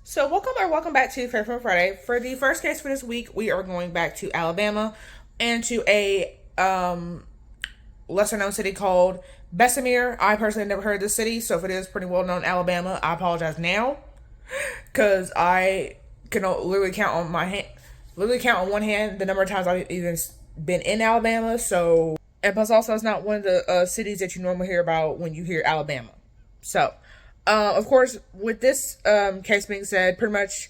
So welcome back to Fair Friday. For the first case for this week, we are going back to Alabama and to a lesser known city called Bessemer. I personally never heard of this city, so if it is pretty well known in Alabama, I apologize now because I can literally count on one hand the number of times I've even been in Alabama. So, and plus also it's not one of the cities that you normally hear about when you hear Alabama. So, of course, with this case being said, pretty much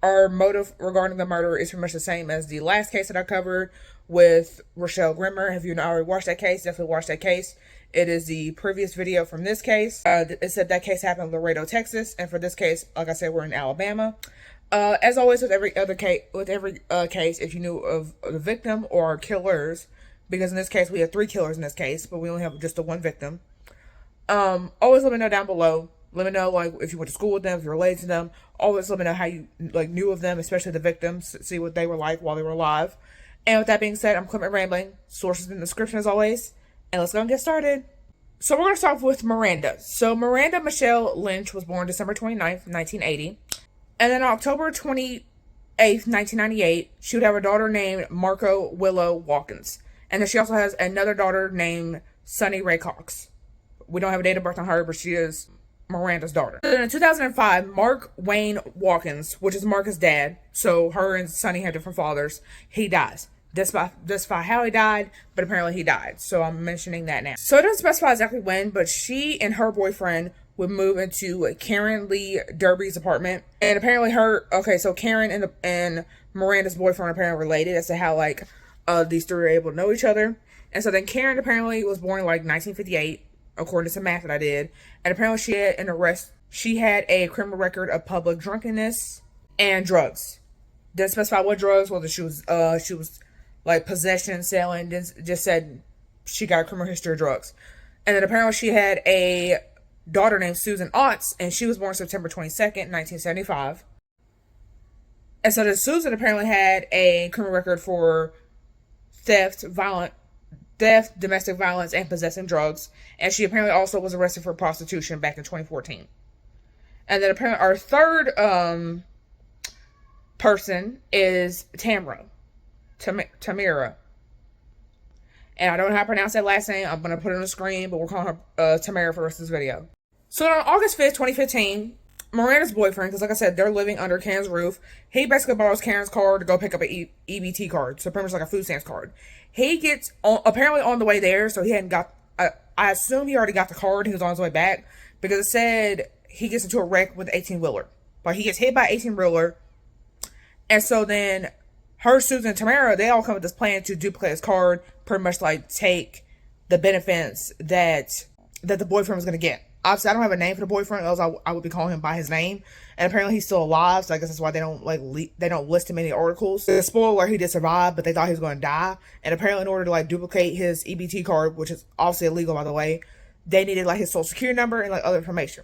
our motive regarding the murder is pretty much the same as the last case that I covered with Rochelle Grimmer. If you not already watched that case, definitely watch that case. It is the previous video from this case. It said that case happened in Laredo, Texas, and for this case, like I said, we're in Alabama. As always, with every other case, if you knew of the victim or killers, because in this case we have 3 killers in this case, but we only have just the 1 victim. Always let me know down below. Let me know, like, if you went to school with them, if you're related to them. Always let me know how you, like, knew of them, especially the victims. See what they were like while they were alive. And with that being said, I'm quitting rambling. Sources in the description as always. And let's go and get started. So we're going to start off with Miranda. So Miranda Michelle Lynch was born December 29th, 1980. And then October 28th, 1998, she would have a daughter named Marco Willow Watkins. And then she also has another daughter named Sunny Ray Cox. We don't have a date of birth on her, but she is Miranda's daughter. Then in 2005, Mark Wayne Watkins, which is Marcus' dad, so her and Sonny had different fathers, he dies. Doesn't specify how he died, but apparently he died. So I'm mentioning that now. So it doesn't specify exactly when, but she and her boyfriend would move into Karen Lee Derby's apartment. And apparently so Karen and Miranda's boyfriend are apparently related as to how, like, these 3 are able to know each other. And so then Karen apparently was born in, like, 1958. According to some math that I did, and apparently she had a criminal record of public drunkenness and drugs. Didn't specify what drugs, whether she was like possession, selling. Just said she got a criminal history of drugs. And then apparently she had a daughter named Susan Otts, and she was born September 22nd, 1975. And so then Susan apparently had a criminal record for theft, domestic violence, and possessing drugs. And she apparently also was arrested for prostitution back in 2014. And then apparently our third person is Tamira. And I don't know how to pronounce that last name. I'm going to put it on the screen, but we're calling her Tamira for the rest of this video. So on August 5th, 2015, Miranda's boyfriend, because like I said, they're living under Karen's roof, he basically borrows Karen's card to go pick up an EBT card, so pretty much like a food stamps card. He gets apparently on the way there, so he hadn't got, I assume he already got the card, he was on his way back, because it said he gets into a wreck with an 18-wheeler. But he gets hit by an 18-wheeler, and so then her, Susan, and Tamara, they all come with this plan to duplicate his card, pretty much like take the benefits that the boyfriend was going to get. Obviously, I don't have a name for the boyfriend, else I would be calling him by his name. And apparently he's still alive, so I guess that's why they don't list him in the articles. The spoiler, he did survive, but they thought he was going to die. And apparently in order to like duplicate his EBT card, which is obviously illegal by the way, they needed like his social security number and like other information.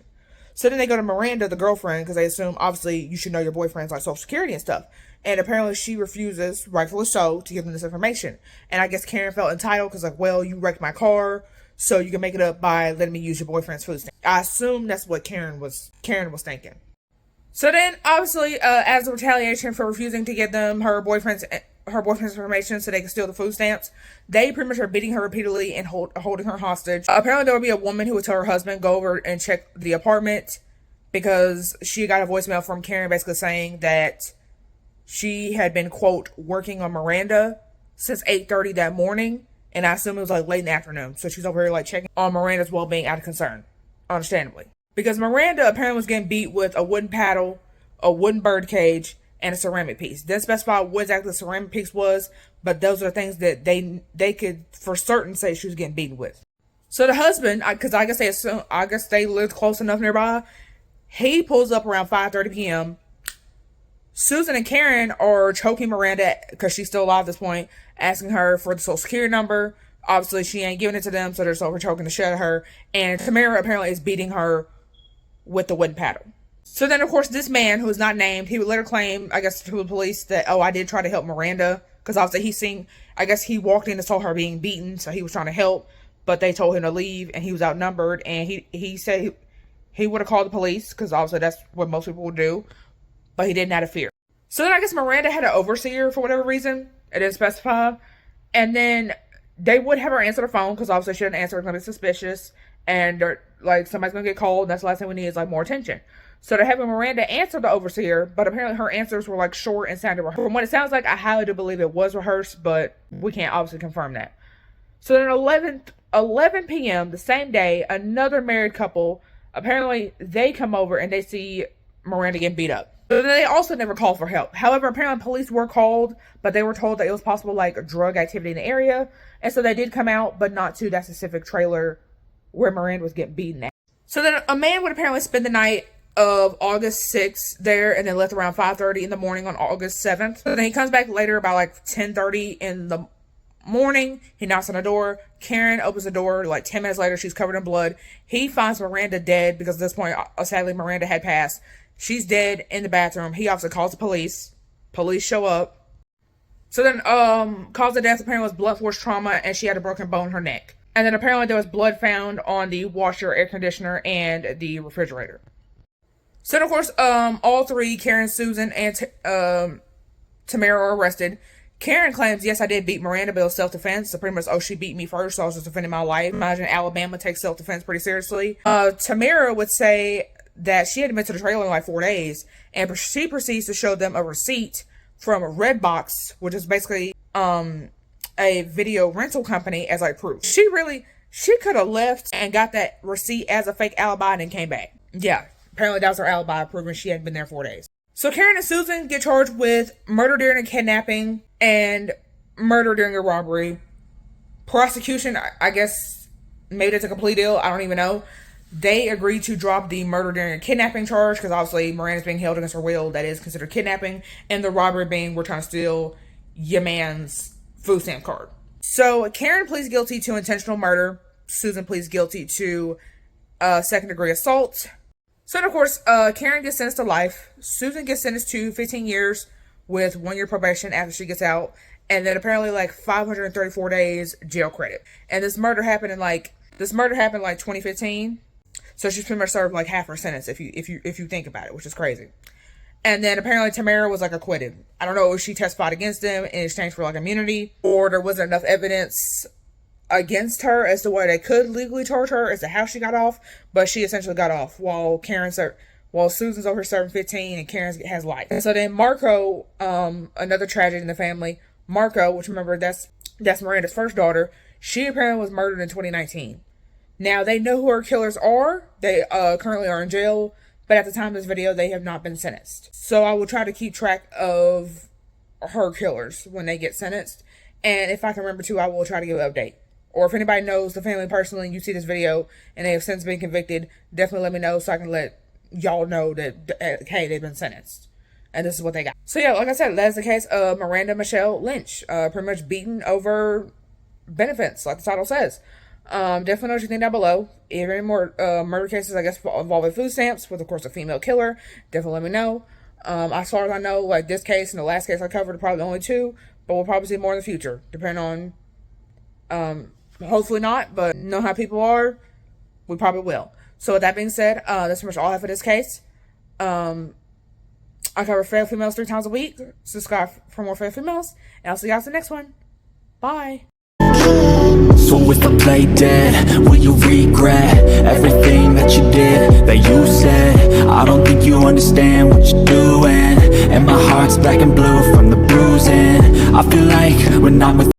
So then they go to Miranda, the girlfriend, because they assume obviously you should know your boyfriend's like social security and stuff. And apparently she refuses, rightfully so, to give them this information. And I guess Karen felt entitled because like, well, you wrecked my car, so you can make it up by letting me use your boyfriend's food stamp. I assume that's what Karen was thinking. So then, obviously, as a retaliation for refusing to give them her boyfriend's information so they can steal the food stamps, they pretty much are beating her repeatedly and holding her hostage. Apparently, there would be a woman who would tell her husband go over and check the apartment because she got a voicemail from Karen basically saying that she had been, quote, working on Miranda since 8:30 that morning. And I assume it was like late in the afternoon. So she's over here like checking on Miranda's well-being out of concern. Understandably. Because Miranda apparently was getting beat with a wooden paddle, a wooden bird cage, and a ceramic piece. Didn't specify what exactly the ceramic piece was, but those are the things that they could for certain say she was getting beaten with. So the husband, because I guess they lived close enough nearby, he pulls up around 5:30 p.m. Susan and Karen are choking Miranda because she's still alive at this point, asking her for the social security number. Obviously, she ain't giving it to them, so they're over choking the shit out of her. And Tamara apparently is beating her with the wooden paddle. So then, of course, this man, who is not named, he would later claim, I guess, to the police that, oh, I did try to help Miranda. Because obviously he walked in and saw her being beaten, so he was trying to help. But they told him to leave, and he was outnumbered. And he said he would have called the police, because obviously that's what most people would do. but he didn't have a fear. So then I guess Miranda had an overseer for whatever reason. It didn't specify. And then they would have her answer the phone because obviously she didn't answer. It's going to be suspicious. And like somebody's going to get called. That's the last thing we need is like more attention. So they're having Miranda answer the overseer, but apparently her answers were like short and sounded rehearsed. From what it sounds like, I highly do believe it was rehearsed, but we can't obviously confirm that. So then 11 p.m. the same day, another married couple, apparently they come over and they see Miranda getting beat up. But they also never called for help. However, apparently police were called, but they were told that it was possible like drug activity in the area. And so they did come out, but not to that specific trailer where Miranda was getting beaten at. So then a man would apparently spend the night of August 6th there and then left around 5:30 in the morning on August 7th. So then he comes back later about like 10:30 in the morning. He knocks on the door. Karen opens the door. Like 10 minutes later, she's covered in blood. He finds Miranda dead because at this point, sadly, Miranda had passed. She's dead in the bathroom. He obviously calls the police. Police show up. So then, cause of death apparently was blunt force trauma, and she had a broken bone in her neck. And then apparently there was blood found on the washer, air conditioner, and the refrigerator. So then, of course, all three, Karen, Susan, and Tamara, are arrested. Karen claims, yes, I did beat Miranda, but it was self-defense. So pretty much, oh, she beat me first, so I was just defending my life. Imagine Alabama takes self-defense pretty seriously. Tamara would say that she hadn't been to the trailer in like 4 days, and she proceeds to show them a receipt from Redbox, which is basically a video rental company, as like proof. She could have left and got that receipt as a fake alibi and then came back. Yeah, apparently that was her alibi, proving she hadn't been there 4 days. So Karen and Susan get charged with murder during a kidnapping and murder during a robbery. Prosecution, I guess, made it a complete deal. I don't even know. They agreed to drop the murder during a kidnapping charge because obviously Miranda's being held against her will. That is considered kidnapping. And the robbery being we're trying to steal your man's food stamp card. So Karen pleads guilty to intentional murder. Susan pleads guilty to second degree assault. So then, of course, Karen gets sentenced to life. Susan gets sentenced to 15 years with 1 year probation after she gets out. And then apparently like 534 days jail credit. And this murder happened in like 2015. So she's pretty much served like half her sentence if you think about it, which is crazy. And then apparently Tamara was like acquitted. I don't know if she testified against them in exchange for like immunity, or there wasn't enough evidence against her as to why they could legally charge her as to how she got off. But she essentially got off while Susan's over serving 15 and Karen has life. And so then Marco, another tragedy in the family. Marco, which remember that's Miranda's first daughter. She apparently was murdered in 2019. Now, they know who her killers are. They currently are in jail. But at the time of this video, they have not been sentenced. So I will try to keep track of her killers when they get sentenced. And if I can remember to, I will try to give an update. Or if anybody knows the family personally and you see this video and they have since been convicted, definitely let me know so I can let y'all know that, hey, they've been sentenced. And this is what they got. So yeah, like I said, that's the case of Miranda Michelle Lynch. Pretty much beaten over benefits, like the title says. Definitely know what you think down below. If there are any more murder cases, I guess, involving food stamps with, of course, a female killer, definitely let me know. As far as I know, like this case and the last case I covered are probably the only two, but we'll probably see more in the future, depending on, hopefully not, but know how people are, we probably will. So with that being said, that's pretty much all I have for this case. I cover fair females 3 times a week. Subscribe for more fair females, and I'll see you guys in the next one. Bye. So if I play dead, will you regret everything that you did, that you said? I don't think you understand what you're doing, and my heart's black and blue from the bruising. I feel like when I'm with